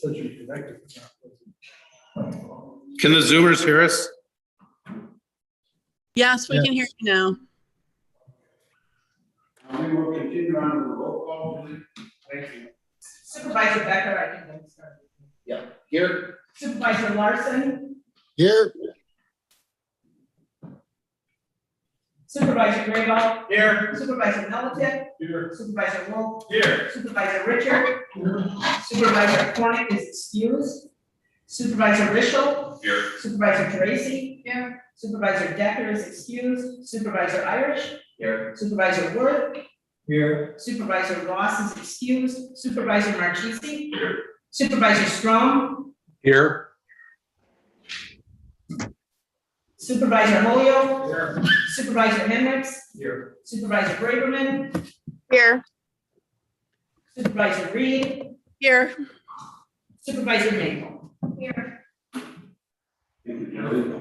says you're connected. Can the Zoomers hear us? Yes, we can hear you now. We will continue on with the roll call, please. Thank you. Supervisor Becker, I think that's started. Yeah. Here. Supervisor Larson, Here. Supervisor Graybill, Here. Supervisor Pelletier, Here. Supervisor Wolf, Here. Supervisor Richard, Supervisor Cornick is excused, Supervisor Rischel, Here. Supervisor Tracy, here, Supervisor Decker is excused, Supervisor Irish, Here. Supervisor Worth, Here. Supervisor Ross is excused, Supervisor Marchese, Here. Supervisor Strong, Here. Supervisor Holyoke, Here. Supervisor Hendricks, Here. Supervisor Braverman, Here. Supervisor Reed, Here. Supervisor Maple. Here. Thank you, Julie.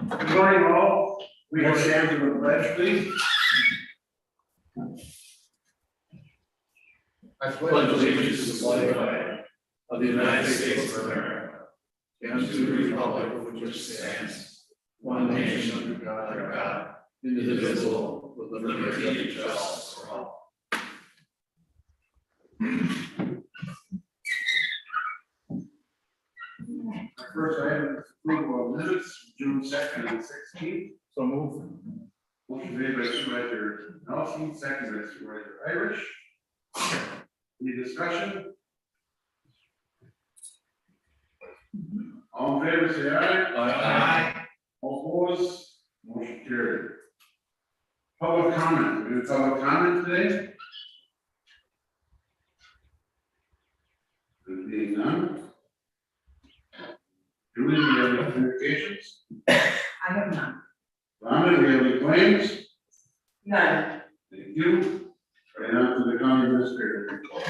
Good morning, all. We will stand for the pledge, please. I pledge allegiance to the flag of the United States of America and to the republic for which it stands, one nation under God, indivisible, with liberty and justice for all. First item is approval of minutes, June 2nd and 16th. So move. Motion made by Supervisor Nelson, second by Supervisor Irish. Any discussion? All in favor, say aye. Aye. All opposed, motion carried. Public comment, we have public comment today? There being none. Julie, do we have any communications? I have none. Rhonda, do we have any claims? None. Thank you. Right on to the county administrator report.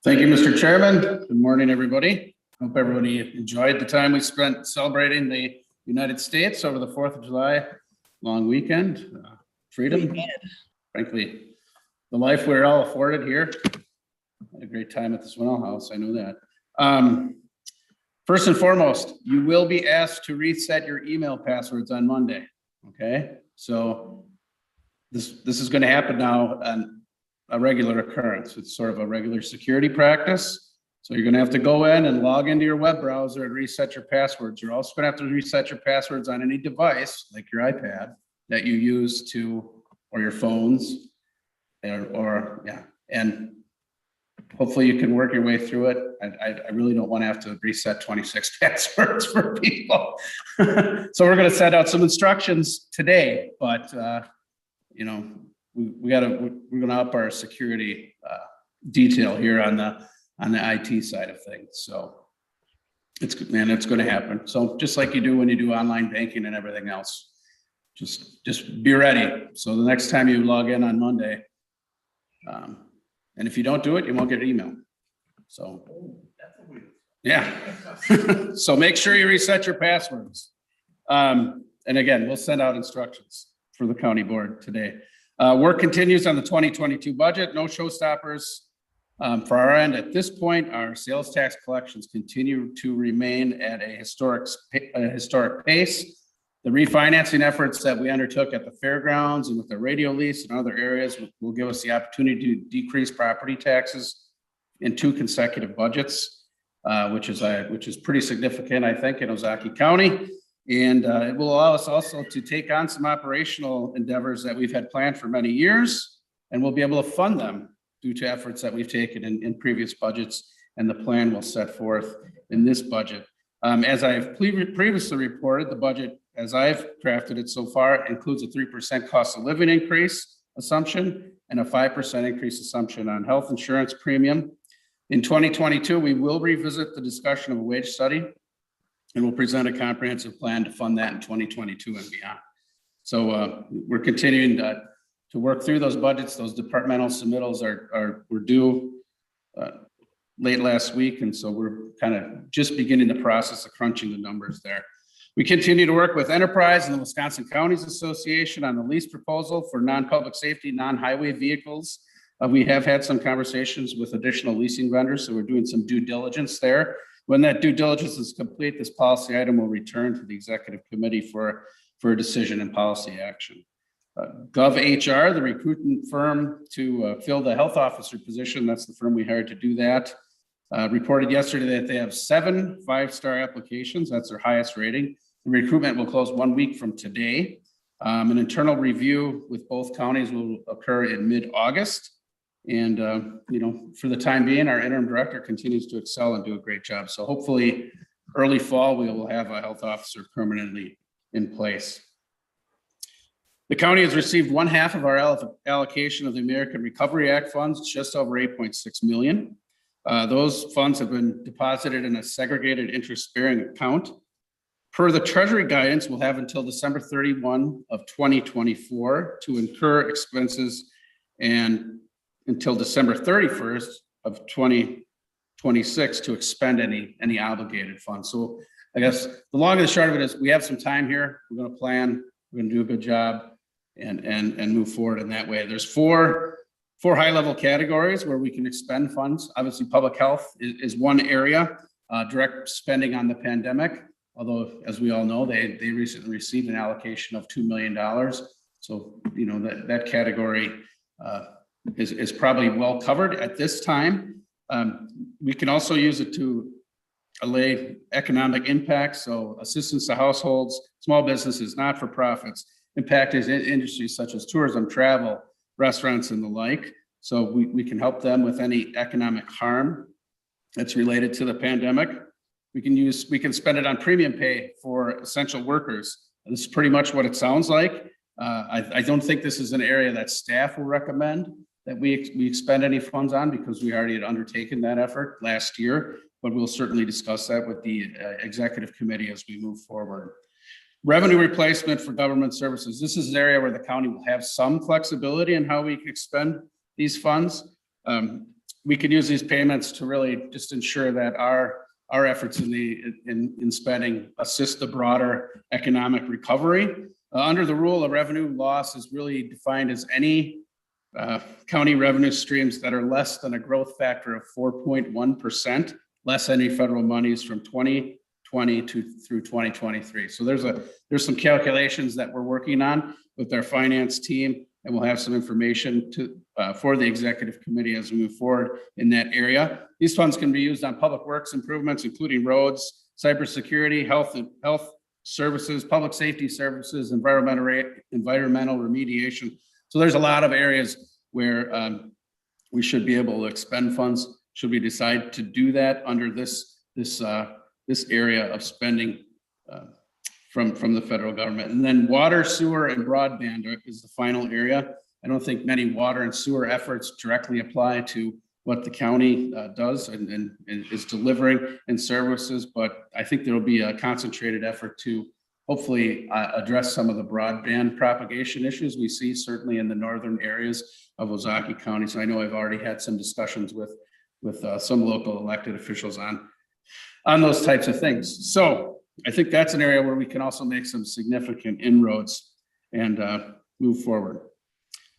Thank you, Mr. Chairman. Good morning, everybody. Hope everybody enjoyed the time we spent celebrating the United States over the 4th of July long weekend. Freedom, frankly, the life we're all afforded here. Had a great time at the Swinnell House, I know that. First and foremost, you will be asked to reset your email passwords on Monday, okay? So this is going to happen now on a regular occurrence. It's sort of a regular security practice. So you're going to have to go in and log into your web browser and reset your passwords. You're also going to have to reset your passwords on any device, like your iPad, that you use to, or your phones, or yeah, and hopefully you can work your way through it. I really don't want to have to reset 26 passwords for people. So we're going to send out some instructions today, but you know, we're going to up our security detail here on the IT side of things. So it's going to happen. So just like you do when you do online banking and everything else, just be ready. So the next time you log in on Monday, and if you don't do it, you won't get an email. So yeah. So make sure you reset your passwords. And again, we'll send out instructions for the county board today. Work continues on the 2022 budget. No showstoppers for our end. At this point, our sales tax collections continue to remain at a historic pace. The refinancing efforts that we undertook at the fairgrounds and with the radio lease and other areas will give us the opportunity to decrease property taxes in 2 consecutive budgets, which is pretty significant, I think, in Ozaukee County. And it will allow us also to take on some operational endeavors that we've had planned for many years, and we'll be able to fund them due to efforts that we've taken in previous budgets, and the plan will set forth in this budget. As I've previously reported, the budget, as I've drafted it so far, includes a 3% cost of living increase assumption and a 5% increase assumption on health insurance premium. In 2022, we will revisit the discussion of a wage study, and we'll present a comprehensive plan to fund that in 2022 and beyond. So we're continuing to work through those budgets. Those departmental submittals were due late last week, and so we're kind of just beginning the process of crunching the numbers there. We continue to work with Enterprise and the Wisconsin Counties Association on the lease proposal for non-public safety, non-highway vehicles. We have had some conversations with additional leasing vendors, so we're doing some due diligence there. When that due diligence is complete, this policy item will return to the executive committee for a decision and policy action. GovHR, the recruitment firm to fill the health officer position, that's the firm we hired to do that, reported yesterday that they have 7 5-star applications. That's their highest rating. The recruitment will close 1 week from today. An internal review with both counties will occur in mid-August. And, for the time being, our interim director continues to excel and do a great job. So hopefully early fall, we will have a health officer permanently in place. The county has received 1/2 of our allocation of the American Recovery Act funds, just over $8.6 million. Those funds have been deposited in a segregated interest-bearing account. Per the Treasury guidance, we'll have until December 31 of 2024 to incur expenses and until December 31st of 2026 to expend any obligated funds. So I guess the long and the short of it is we have some time here. We're going to plan, we're going to do a good job and move forward in that way. There's four high-level categories where we can expend funds. Obviously, public health is one area, direct spending on the pandemic. Although, as we all know, they recently received an allocation of $2 million. So, that category is probably well covered at this time. We can also use it to allay economic impact. So assistance to households, small businesses, not-for-profits, impacted industries such as tourism, travel, restaurants, and the like. So we can help them with any economic harm that's related to the pandemic. We can spend it on premium pay for essential workers. This is pretty much what it sounds like. I don't think this is an area that staff will recommend that we expend any funds on because we already had undertaken that effort last year, but we'll certainly discuss that with the executive committee as we move forward. Revenue replacement for government services. This is an area where the county will have some flexibility in how we can expend these funds. We could use these payments to really just ensure that our efforts in spending assist the broader economic recovery. Under the rule, a revenue loss is really defined as any county revenue streams that are less than a growth factor of 4.1%, less any federal monies from 2020 through 2023. So there's some calculations that we're working on with our finance team, and we'll have some information for the executive committee as we move forward in that area. These funds can be used on public works improvements, including roads, cybersecurity, health services, public safety services, environmental remediation. So there's a lot of areas where we should be able to expend funds should we decide to do that under this area of spending from the federal government. And then water, sewer, and broadband is the final area. I don't think many water and sewer efforts directly apply to what the county does and is delivering in services, but I think there will be a concentrated effort to hopefully address some of the broadband propagation issues we see certainly in the northern areas of Ozaukee County. So I know I've already had some discussions with some local elected officials on those types of things. So I think that's an area where we can also make some significant inroads and move forward.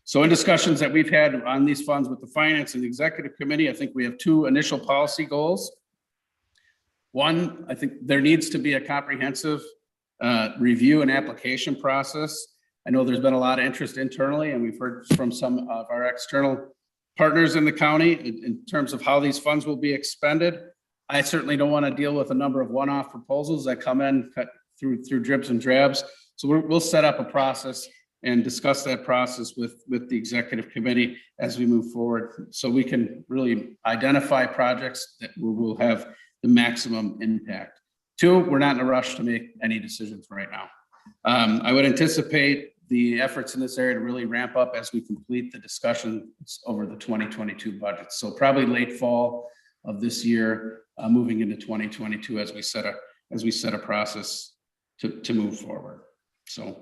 So in discussions that we've had on these funds with the finance and the executive committee, I think we have 2 initial policy goals. One, I think there needs to be a comprehensive review and application process. I know there's been a lot of interest internally, and we've heard from some of our external partners in the county in terms of how these funds will be expended. I certainly don't want to deal with a number of one-off proposals that come in cut through dribs and drabs. So we'll set up a process and discuss that process with the executive committee as we move forward, so we can really identify projects that will have the maximum impact. 2, we're not in a rush to make any decisions right now. I would anticipate the efforts in this area to really ramp up as we complete the discussions over the 2022 budget. So probably late fall of this year, moving into 2022 as we set a process to move forward. So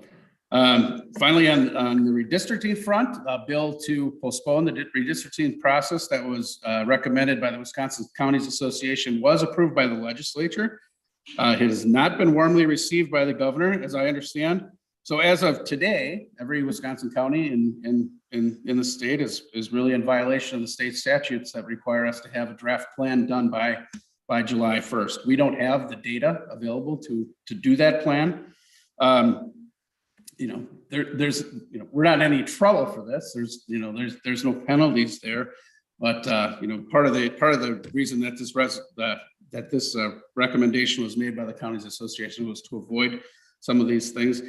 finally, on the redistricting front, a bill to postpone the redistricting process that was recommended by the Wisconsin Counties Association was approved by the legislature. It has not been warmly received by the governor, as I understand. So as of today, every Wisconsin county in the state is really in violation of the state statutes that require us to have a draft plan done by July 1st. We don't have the data available to do that plan. There's we're not in any trouble for this. There's no penalties there, but part of the reason that this recommendation was made by the counties association was to avoid some of these things.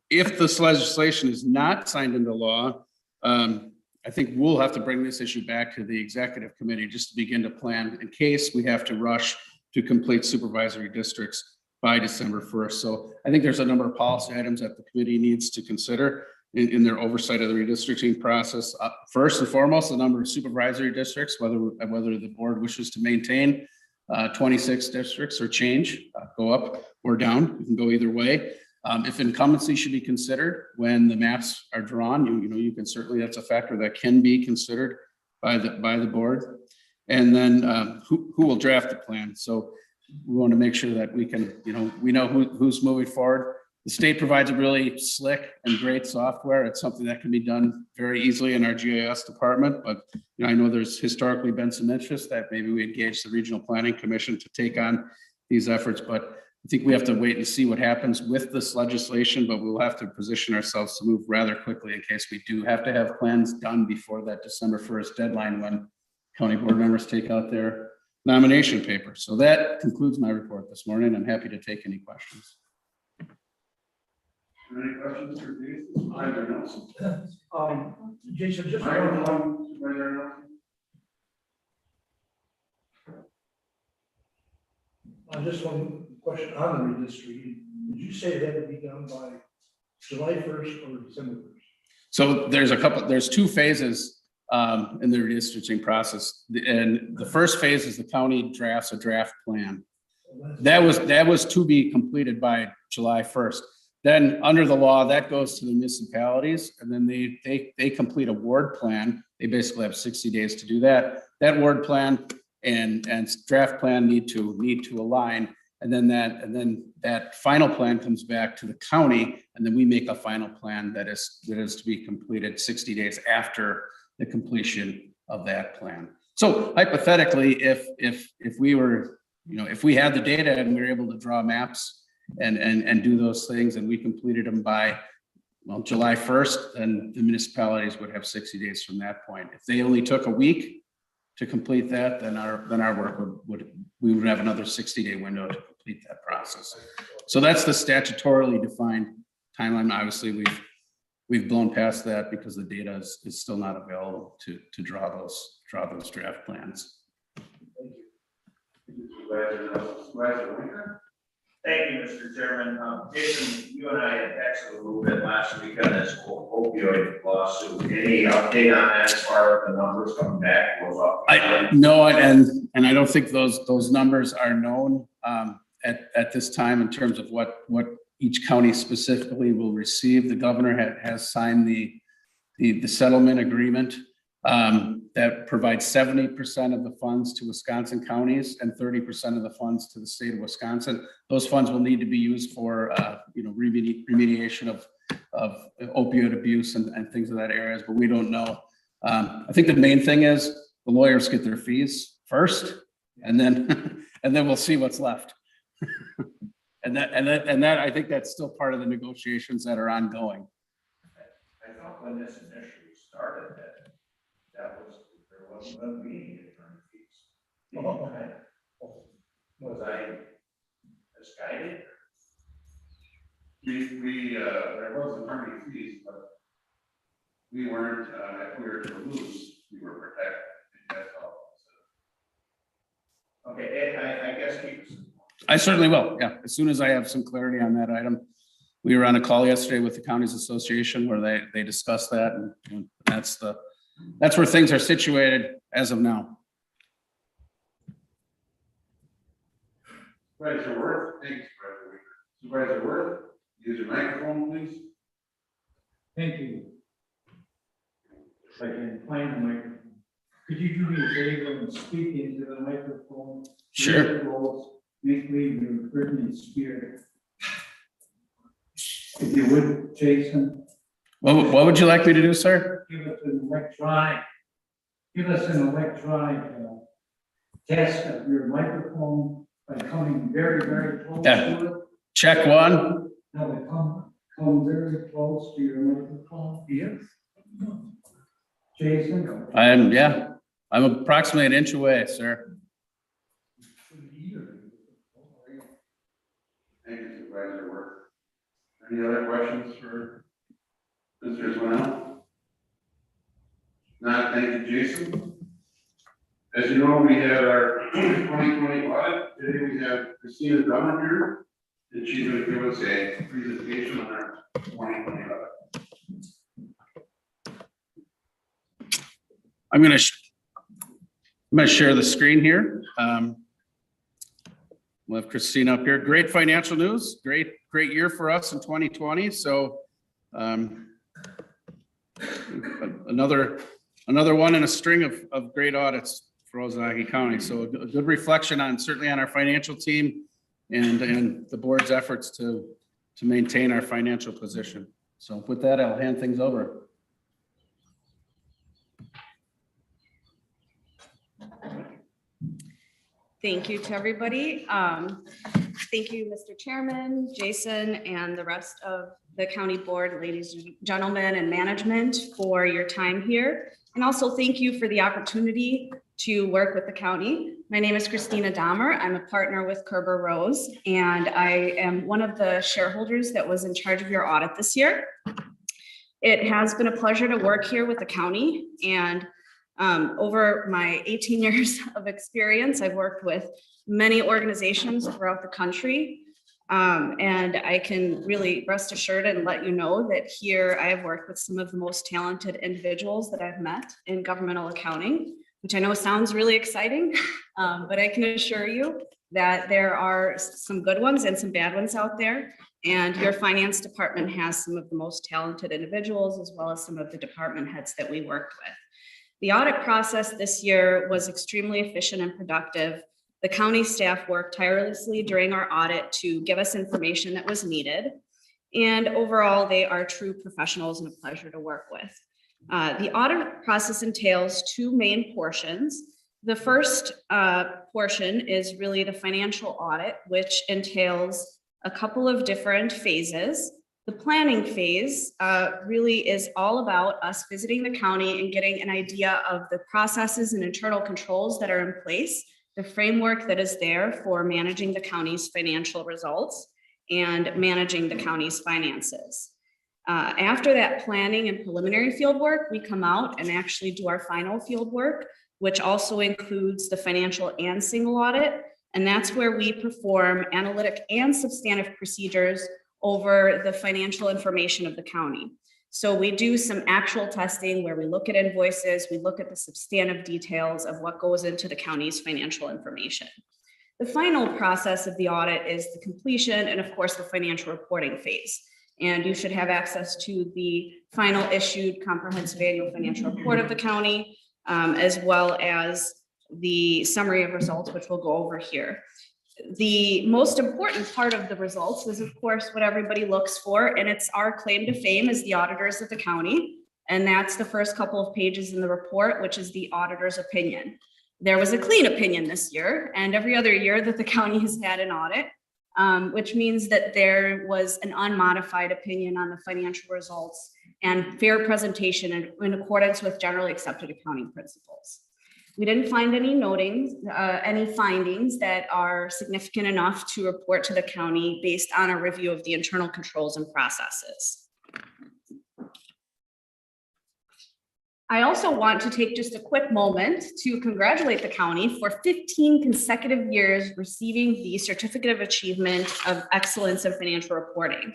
If this legislation is not signed into law, I think we'll have to bring this issue back to the executive committee just to begin to plan in case we have to rush to complete supervisory districts by December 1st. So I think there's a number of policy items that the committee needs to consider in their oversight of the redistricting process. First and foremost, the number of supervisory districts, whether the board wishes to maintain 26 districts or change, go up or down. You can go either way. If incumbency should be considered when the maps are drawn, you can certainly, that's a factor that can be considered by the board. And then who will draft the plan. So we want to make sure that we can, we know who's moving forward. The state provides a really slick and great software. It's something that can be done very easily in our GIS department, but I know there's historically been some interest that maybe we engage the Regional Planning Commission to take on these efforts, but I think we have to wait and see what happens with this legislation, but we'll have to position ourselves to move rather quickly in case we do have to have plans done before that December 1st deadline when county board members take out their nomination paper. So that concludes my report this morning. I'm happy to take any questions. Any questions for Jason? Either Nelson. Jason, just just one question on the redistricting. Did you say that would be done by July 1st or December 1st? So there's two phases in the redistricting process. And the first phase is the county drafts a draft plan. That was to be completed by July 1st. Then under the law, that goes to the municipalities, and then they complete a ward plan. They basically have 60 days to do that. That ward plan and draft plan need to align, and then that final plan comes back to the county, and then we make a final plan that is to be completed 60 days after the completion of that plan. So hypothetically, if we were, if we had the data and we were able to draw maps and do those things, and we completed them by July 1st, then the municipalities would have 60 days from that point. If they only took a week to complete that, then our work we would have another 60-day window to complete that process. So that's the statutorily defined timeline. Obviously, we've blown past that because the data is still not available to draw those draft plans. Thank you, Mr. Chairman. Jason, you and I had texted a little bit last week on this opioid lawsuit. Any update on that as far as the numbers coming back? No, and I don't think those numbers are known at this time in terms of what each county specifically will receive. The governor has signed the settlement agreement that provides 70% of the funds to Wisconsin counties and 30% of the funds to the state of Wisconsin. Those funds will need to be used for remediation of opioid abuse and things of that areas, but we don't know. I think the main thing is the lawyers get their fees first, and then we'll see what's left. and that I think that's still part of the negotiations that are ongoing. I thought when this initially started that there wasn't going to be any attorney fees. Was I misguided? There was attorney fees, but we weren't, if we were to lose, we were protected. That's all. Okay, I guess I certainly will. Yeah, as soon as I have some clarity on that item. We were on a call yesterday with the Counties Association where they discussed that, and that's where things are situated as of now. Supervisor Worth, thanks, Supervisor Worth, use your microphone, please. Thank you. If I can find the microphone. Could you do me a favor and speak into the microphone? Sure. make me your burden spirit. If you would, Jason, What would you like me to do, sir? give us an electronic test of your microphone by coming very, very close Yeah. to it. Check one. Now they come very close to your microphone. Yes. Jason? I'm approximately an inch away, sir. Thank you, Supervisor Work. Any other questions for Mr. Swinell? Not, thank you, Jason. As you know, we had our 2020 audit. Today we have Christina Dummer here, and she's going to give us a presentation on our 2020 audit. I'm going to share the screen here. We'll have Christine up here. Great financial news. Great year for us in 2020. So another one in a string of great audits for Ozaukee County. So a good reflection on certainly on our financial team and the board's efforts to maintain our financial position. So with that, I'll hand things over. Thank you to everybody. Thank you, Mr. Chairman, Jason, and the rest of the county board, ladies and gentlemen, and management for your time here. And also thank you for the opportunity to work with the county. My name is Christina Dahmer. I'm a partner with Kerber Rose, and I am one of the shareholders that was in charge of your audit this year. It has been a pleasure to work here with the county, and over my 18 years of experience, I've worked with many organizations throughout the country. And I can really rest assured and let you know that here I have worked with some of the most talented individuals that I've met in governmental accounting, which I know sounds really exciting, but I can assure you that there are some good ones and some bad ones out there. And your finance department has some of the most talented individuals, as well as some of the department heads that we worked with. The audit process this year was extremely efficient and productive. The county staff worked tirelessly during our audit to give us information that was needed. And overall, they are true professionals and a pleasure to work with. The audit process entails two main portions. The first portion is really the financial audit, which entails a couple of different phases. The planning phase really is all about us visiting the county and getting an idea of the processes and internal controls that are in place, the framework that is there for managing the county's financial results and managing the county's finances. After that planning and preliminary field work, we come out and actually do our final field work, which also includes the financial and single audit. And that's where we perform analytic and substantive procedures over the financial information of the county. So we do some actual testing where we look at invoices, we look at the substantive details of what goes into the county's financial information. The final process of the audit is the completion and of course the financial reporting phase. And you should have access to the final issued comprehensive annual financial report of the county, as well as the summary of results, which we'll go over here. The most important part of the results is, of course, what everybody looks for, and it's our claim to fame as the auditors of the county. And that's the first couple of pages in the report, which is the auditor's opinion. There was a clean opinion this year, and every other year that the county has had an audit, which means that there was an unmodified opinion on the financial results and fair presentation in accordance with generally accepted accounting principles. We didn't find any findings that are significant enough to report to the county based on a review of the internal controls and processes. I also want to take just a quick moment to congratulate the county for 15 consecutive years receiving the Certificate of Achievement of Excellence in Financial Reporting.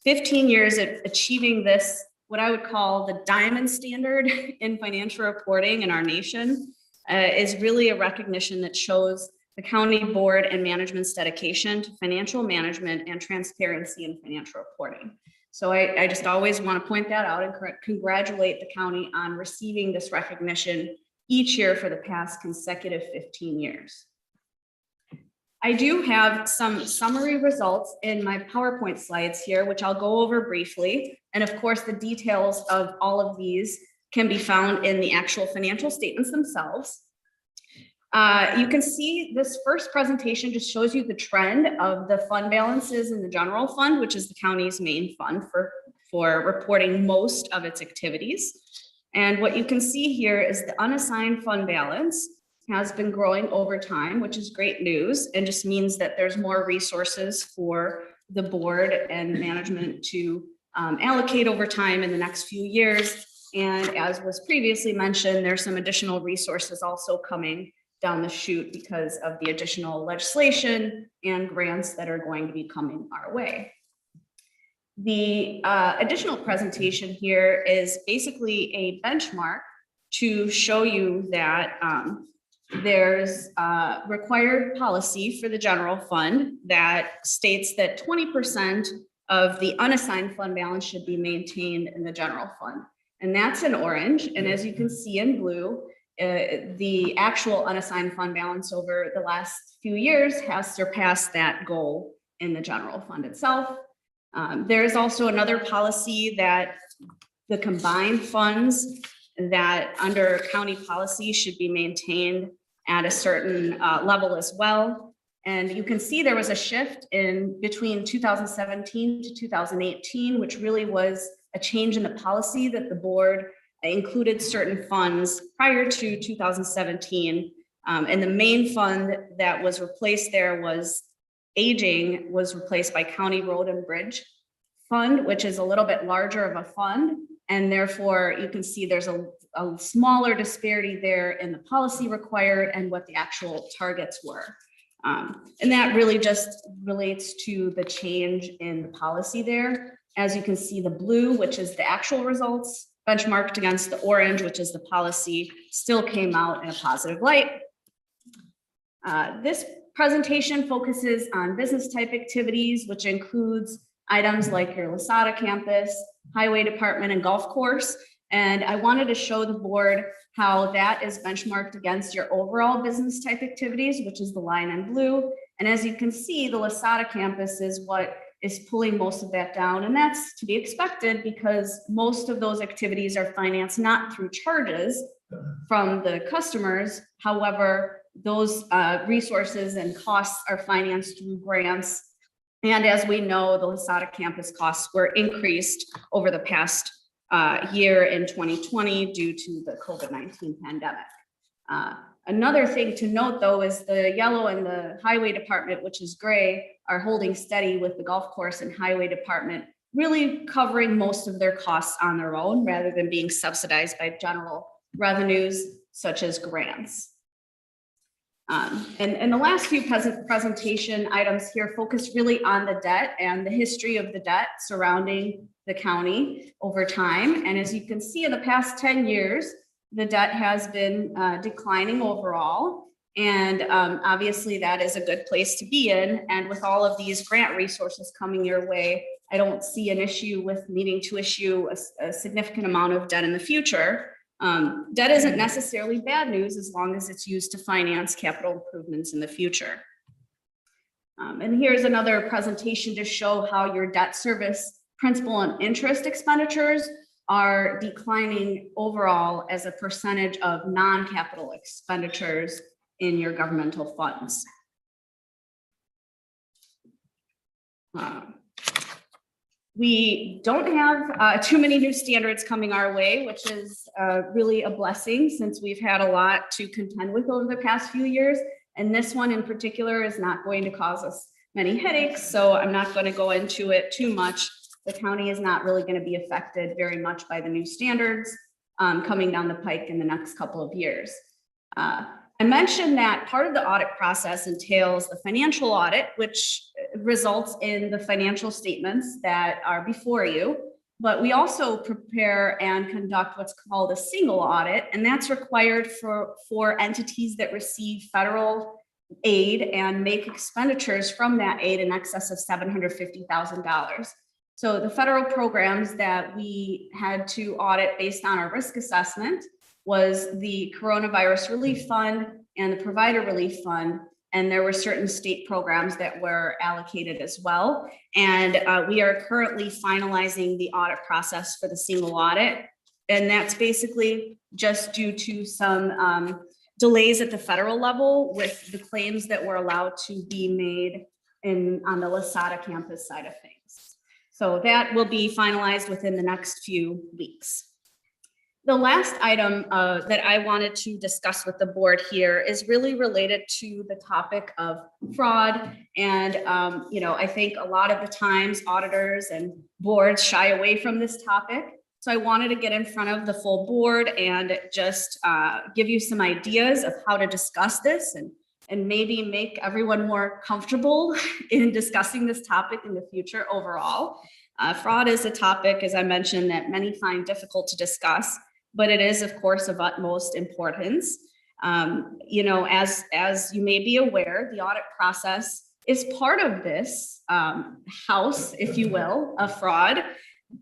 15 years of achieving this, what I would call the diamond standard in financial reporting in our nation. Is really a recognition that shows the county board and management's dedication to financial management and transparency in financial reporting. So I just always want to point that out and congratulate the county on receiving this recognition each year for the past consecutive 15 years. I do have some summary results in my PowerPoint slides here, which I'll go over briefly. And of course, the details of all of these can be found in the actual financial statements themselves. You can see this first presentation just shows you the trend of the fund balances in the general fund, which is the county's main fund for reporting most of its activities. And what you can see here is the unassigned fund balance has been growing over time, which is great news, and just means that there's more resources for the board and management to allocate over time in the next few years. And as was previously mentioned, there's some additional resources also coming down the chute because of the additional legislation and grants that are going to be coming our way. The additional presentation here is basically a benchmark to show you that there's a required policy for the general fund that states that 20% of the unassigned fund balance should be maintained in the general fund. And that's in orange. And as you can see in blue, the actual unassigned fund balance over the last few years has surpassed that goal in the general fund itself. There is also another policy that the combined funds that under county policy should be maintained at a certain level as well. And you can see there was a shift in between 2017 to 2018, which really was a change in the policy that the board included certain funds prior to 2017. And the main fund that was replaced there was aging, was replaced by County Road and Bridge Fund, which is a little bit larger of a fund. And therefore you can see there's a smaller disparity there in the policy required and what the actual targets were. And that really just relates to the change in the policy there. As you can see, the blue, which is the actual results, benchmarked against the orange, which is the policy, still came out in a positive light. This presentation focuses on business type activities, which includes items like your Lasada campus, highway department, and golf course. And I wanted to show the board how that is benchmarked against your overall business type activities, which is the line in blue. And as you can see, the Lasada campus is what is pulling most of that down. And that's to be expected because most of those activities are financed not through charges from the customers. However, those resources and costs are financed through grants. And as we know, the Lasada campus costs were increased over the past year in 2020 due to the COVID-19 pandemic. Another thing to note though is the yellow and the highway department, which is gray, are holding steady with the golf course and highway department, really covering most of their costs on their own rather than being subsidized by general revenues such as grants. And the last few presentation items here focus really on the debt and the history of the debt surrounding the county over time. And as you can see in the past 10 years, the debt has been declining overall. And obviously that is a good place to be in. And with all of these grant resources coming your way, I don't see an issue with needing to issue a significant amount of debt in the future. Debt isn't necessarily bad news as long as it's used to finance capital improvements in the future. And here's another presentation to show how your debt service principal and interest expenditures are declining overall as a percentage of non-capital expenditures in your governmental funds. We don't have too many new standards coming our way, which is really a blessing since we've had a lot to contend with over the past few years. And this one in particular is not going to cause us many headaches, so I'm not going to go into it too much. The county is not really going to be affected very much by the new standards coming down the pike in the next couple of years. I mentioned that part of the audit process entails the financial audit, which results in the financial statements that are before you. But we also prepare and conduct what's called a single audit, and that's required for entities that receive federal aid and make expenditures from that aid in excess of $750,000. So the federal programs that we had to audit based on our risk assessment was the Coronavirus Relief Fund and the Provider Relief Fund. and there were certain state programs that were allocated as well. And we are currently finalizing the audit process for the single audit. And that's basically just due to some delays at the federal level with the claims that were allowed to be made on the Lasada campus side of things. So that will be finalized within the next few weeks. The last item that I wanted to discuss with the board here is really related to the topic of fraud. And, I think a lot of the times auditors and boards shy away from this topic. So I wanted to get in front of the full board and just give you some ideas of how to discuss this and maybe make everyone more comfortable in discussing this topic in the future overall. Fraud is a topic, as I mentioned, that many find difficult to discuss, but it is, of course, of utmost importance. As you may be aware, the audit process is part of this house, if you will, of fraud,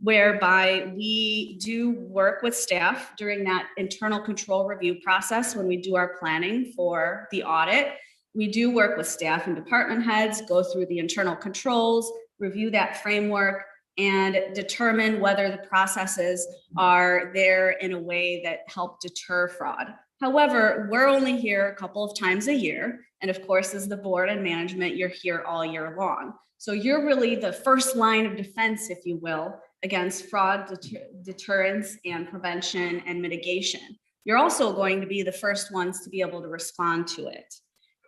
whereby we do work with staff during that internal control review process when we do our planning for the audit. We do work with staff and department heads, go through the internal controls, review that framework, and determine whether the processes are there in a way that help deter fraud. However, we're only here a couple of times a year. And of course, as the board and management, you're here all year long. So you're really the first line of defense, if you will, against fraud deterrence and prevention and mitigation. You're also going to be the first ones to be able to respond to it.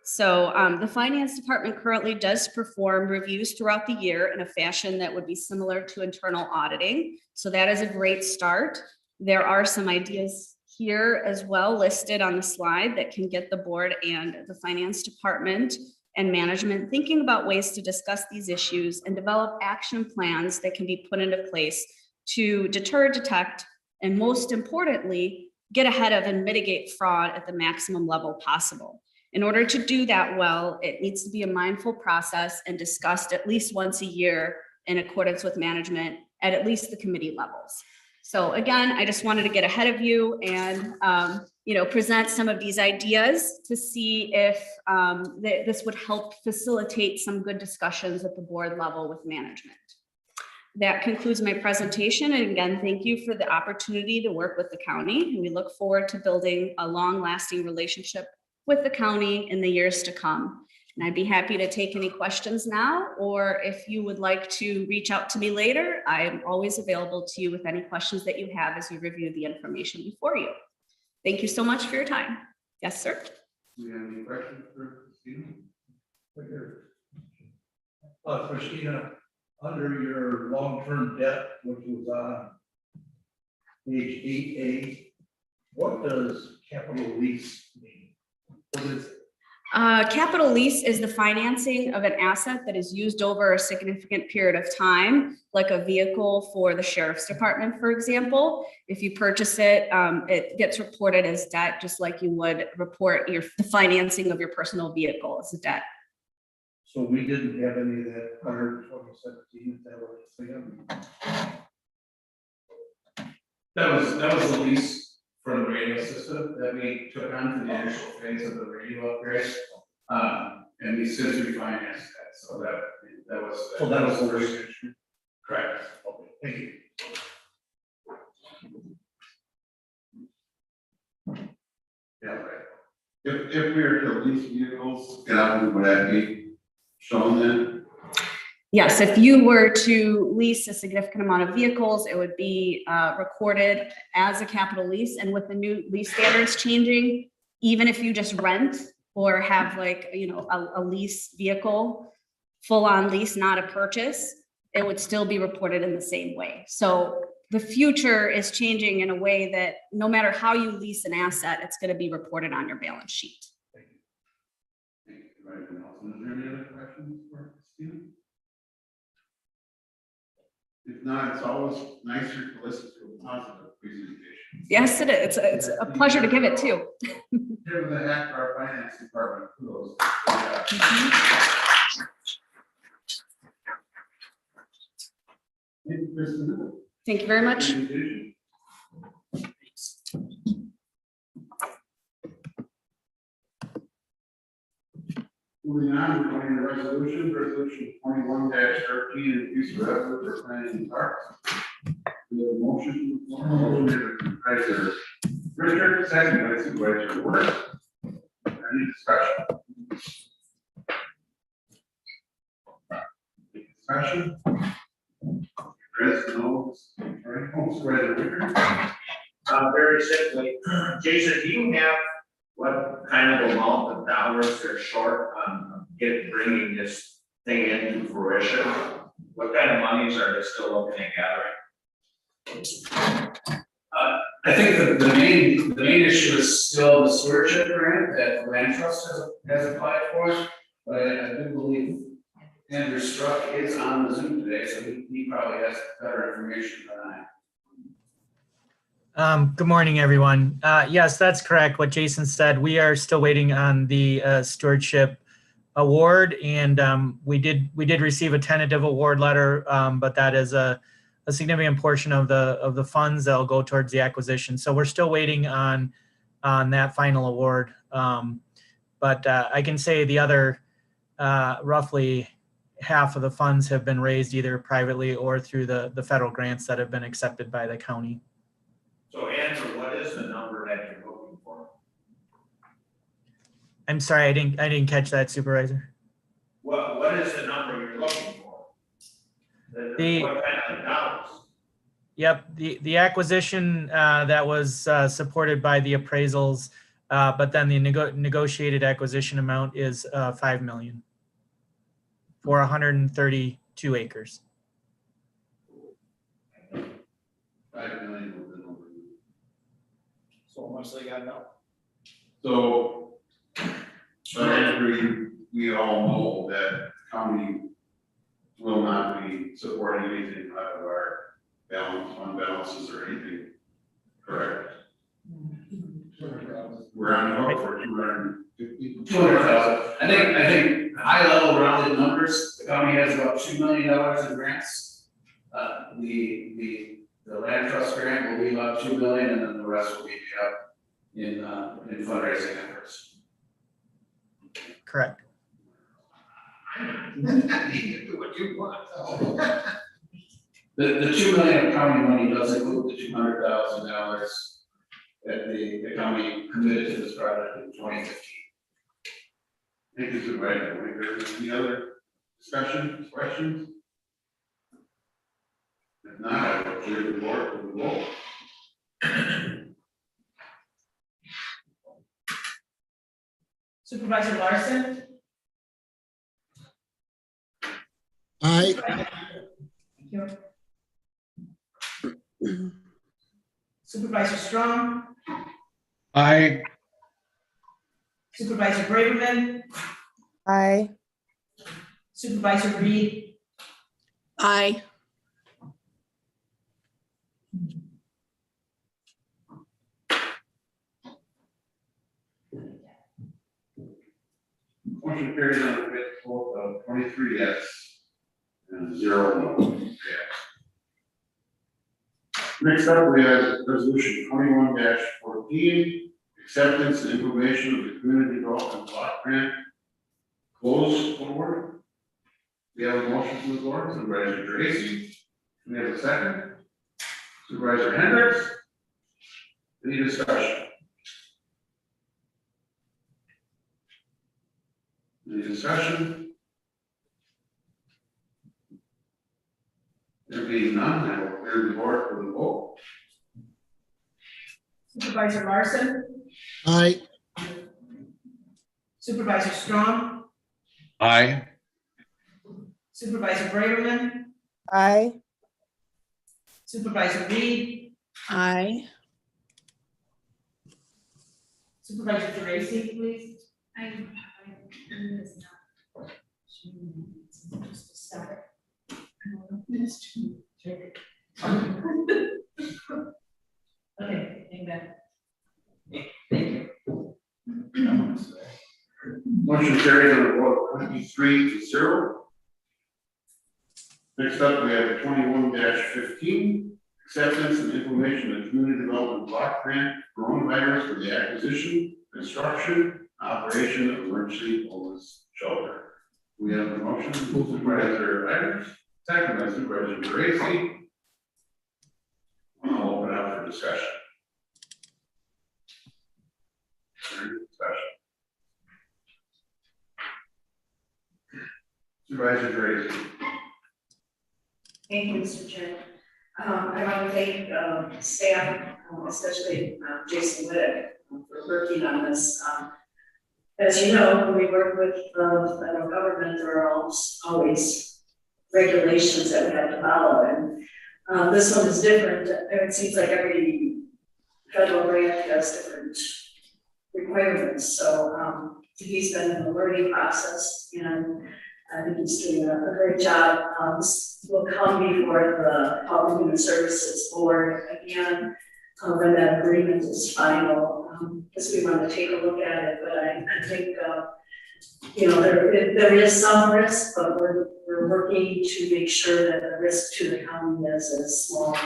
So the finance department currently does perform reviews throughout the year in a fashion that would be similar to internal auditing. So that is a great start. There are some ideas here as well listed on the slide that can get the board and the finance department and management thinking about ways to discuss these issues and develop action plans that can be put into place to deter, detect, and most importantly, get ahead of and mitigate fraud at the maximum level possible. In order to do that well, it needs to be a mindful process and discussed at least once a year in accordance with management at least the committee levels. So again, I just wanted to get ahead of you and present some of these ideas to see if this would help facilitate some good discussions at the board level with management. That concludes my presentation. And again, thank you for the opportunity to work with the county. And we look forward to building a long-lasting relationship with the county in the years to come. And I'd be happy to take any questions now, or if you would like to reach out to me later, I'm always available to you with any questions that you have as you review the information before you. Thank you so much for your time. Yes, sir. Do you have any questions for Christina? Right here. Christina, under your long-term debt, which was on page 8A, what does capital lease mean? What is it? Capital lease is the financing of an asset that is used over a significant period of time, like a vehicle for the sheriff's department, for example. If you purchase it, it gets reported as debt, just like you would report the financing of your personal vehicle as a debt. So we didn't have any of that under 2017, is that what it's saying? That was the lease for the radio system that we took on for the initial phase of the radio upgrade. And we since refinanced that, so that was. So that was the first issue. Correct. Okay, thank you. Yeah, right. If we were to lease vehicles, would that be shown then? Yes, if you were to lease a significant amount of vehicles, it would be recorded as a capital lease. And with the new lease standards changing, even if you just rent or have a lease vehicle, full on lease, not a purchase, it would still be reported in the same way. So the future is changing in a way that no matter how you lease an asset, it's going to be reported on your balance sheet. Thank you. Right, and also, is there any other questions for Christina? If not, it's always nicer to listen to a positive presentation. Yes, it is. It's a pleasure to give it too. Give the hat to our finance department. Kudos. Thank you, Christina. Thank you very much. Presentation. Moving on, we're going to resolution 21-13, increase revenue for planning and parks. We have a motion, Supervisor Richard, second by Supervisor Ward. Any discussion? Discussion? Chris, no, Supervisor Richard. Very simply, Jason, do you have what kind of amount of dollars they're short on bringing this thing into fruition? What kind of monies are they still looking at gathering? I think the main issue is still the stewardship grant that the land trust has applied for. But I do believe Andrew Struck is on the Zoom today, so he probably has better information than I. Good morning, everyone. Yes, that's correct. What Jason said, we are still waiting on the stewardship award, and we did receive a tentative award letter, but that is a significant portion of the funds that will go towards the acquisition. So we're still waiting on that final award. But I can say the other roughly half of the funds have been raised either privately or through the federal grants that have been accepted by the county. So Andrew, what is the number that you're looking for? I'm sorry, I didn't catch that, Supervisor. What is the number you're looking for? What kind of dollars? Yep, the acquisition that was supported by the appraisals, but then the negotiated acquisition amount is $5 million for 132 acres. 5 million was the number. So much they got now. So, we all know that county will not be supporting anything out of our fund balances or anything, correct? We're on the hook for 250. 200,000. I think high level rounded numbers, the county has about $2 million in grants. The land trust grant will be about $2 million, and then the rest will be paid up in fundraising efforts. Correct. You can do what you want. The $2 million of county money does include the $200,000 that the county committed to this project in 2015. Thank you, Supervisor Winkler. Any other discussion, questions? If not, I will clear the board for the vote. Supervisor Larson? Aye. Thank you. Supervisor Strong? Aye. Supervisor Braverman? Aye. Supervisor Reed? Aye. Motion carries on the fifth vote of 23 yes and 0 no. Yes. Next up, we have resolution 21-14, acceptance and implementation of the community development block grant. Close forward. We have a motion from the board, Supervisor Tracy. We have a second. Supervisor Hendricks. Any discussion? Any discussion? There being none, I will clear the board for the vote. Supervisor Larson? Aye. Supervisor Strong? Aye. Supervisor Braverman? Aye. Supervisor Reed? Aye. Supervisor Tracy, please. Okay, amen. Thank you. Motion carries on a vote of 23-0. Next up, we have 21-15, acceptance and implementation of community development block grant coronavirus for the acquisition, construction, operation of emergency homeless shelter. We have a motion, Supervisor Ivers, second by Supervisor Gracie. I'll open up for discussion. Any discussion? Supervisor Gracie. Thank you, Mr. Chair. I want to thank staff, especially Jason Whittick, for working on this. As you know, when we work with the federal government, there are always regulations that we have to follow, and this one is different. It seems like every federal grant has different requirements. So he's been in the learning process, and I think he's doing a great job. This will come before the Health and Human Services Board again when that agreement is final, because we want to take a look at it. But I think you know, there is some risk, but we're working to make sure that the risk to the county is as small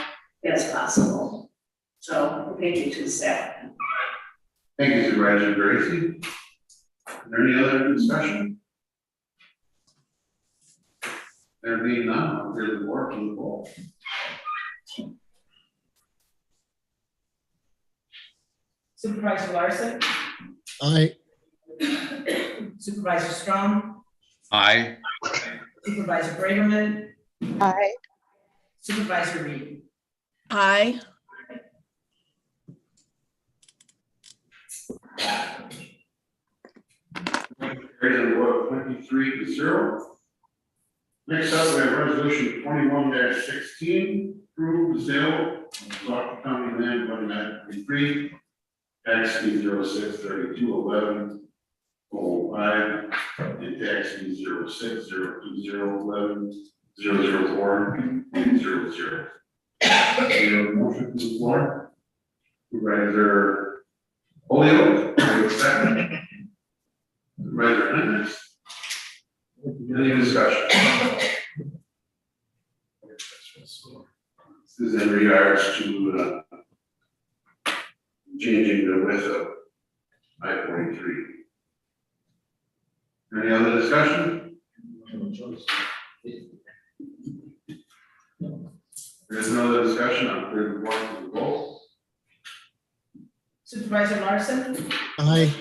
as possible. So thank you to the staff. Thank you, Supervisor Gracie. Is there any other discussion? There being none, I'll give the board to the roll. Supervisor Larson, Aye. Supervisor Strong, Aye. Supervisor Braverman, Aye. Supervisor Reed. Aye. Carried on the vote 23-0. Next up, we have resolution 21-16, approve the sale of Ozaukee County land 2923, tax fee 06-3211-05, and tax fee 06-02011-004 and 00. We have a motion to the floor. Supervisor Holyoke, do you have a second? Supervisor Hendricks? Any discussion? This is in regards to changing the width of I-43. Any other discussion? There is no other discussion. I'll clear the board to the vote. Supervisor Larson, Aye.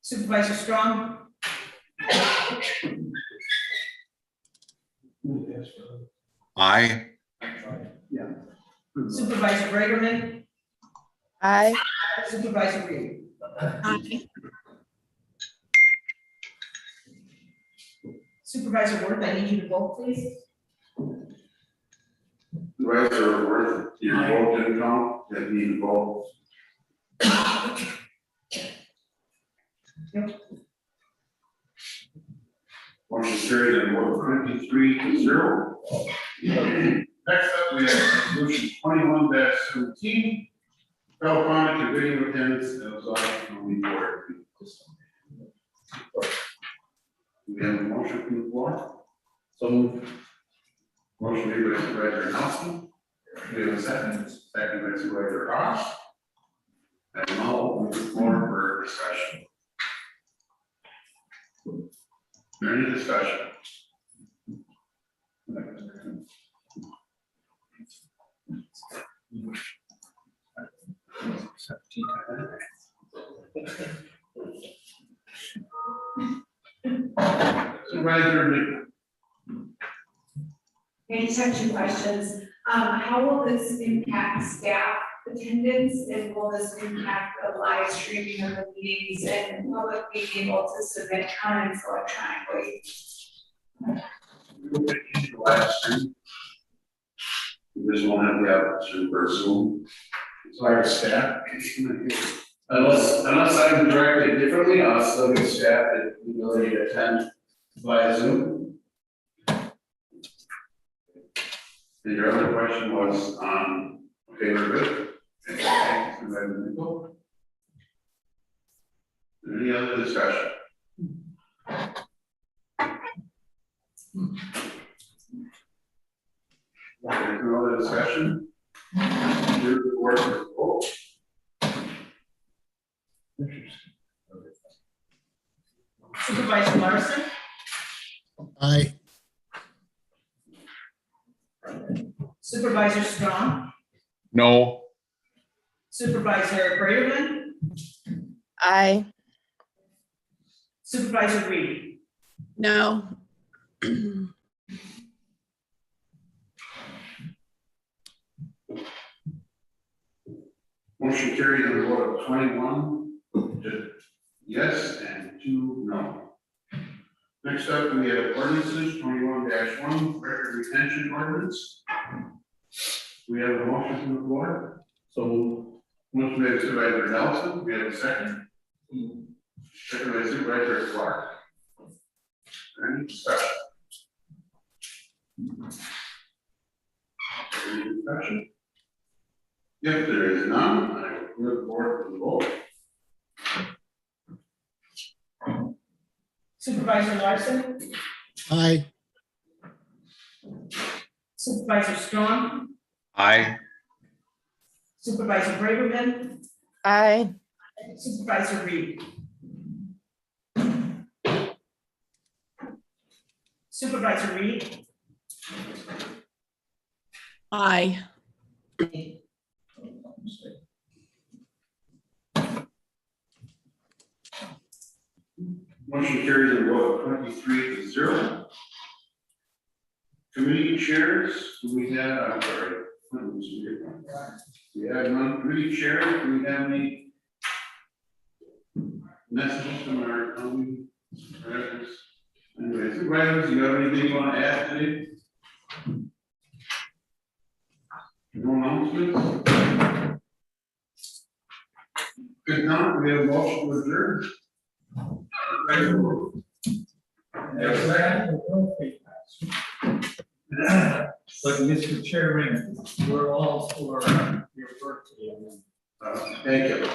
Supervisor Strong, Aye. Supervisor Braverman, Aye. Supervisor Reed. Aye. Supervisor Worth, I need you to vote, please. Supervisor Worth, your vote didn't count, that need to vote. Motion carried on vote 23-0. Next up, we have resolution 21-17, telephonic and video attendance of Ozaukee County Board. We have a motion from the floor. So moved. Motion made by Supervisor Nelson. We have a second by Supervisor Ross. And now open the floor for discussion. Any discussion? Supervisor Nick. I just have two questions. How will this impact staff attendance, and will this impact the live streaming of the meetings, and will it be able to submit comments electronically? Live stream. We just won't have the option for Zoom. So our staff. Unless I'm directed differently, I'll still give staff the ability to attend via Zoom. And your other question was on, okay, we're good. Okay, Supervisor Nichol. Any other discussion? There's no other discussion. Here's the board for the vote. Supervisor Larson, Aye. Supervisor Strong, No. Supervisor Braverman, Aye. Supervisor Reed. No. Motion carried on a vote of 21 to yes and 2 no. Next up, we have ordinances 21-1, record retention ordinance. We have a motion from the floor. So, motion made by Supervisor Nelson, we have a second. Second by Supervisor Clark. Any discussion? Any discussion? If there is none, I will move forward to the vote. Supervisor Larson, Aye. Supervisor Strong, Aye. Supervisor Braverman, Aye. Supervisor Reed. Supervisor Reed, Aye. Motion carries on a vote of 23-0. Committee chairs, do we have, I'm sorry. We have none. Committee chairs, do we have any messages from our county residents? Anyway, supervisors, you have anything you want to add today? No announcements? Good time, we have a motion to adjourn. But Mr. Chairman, we're all for your work today. Thank you.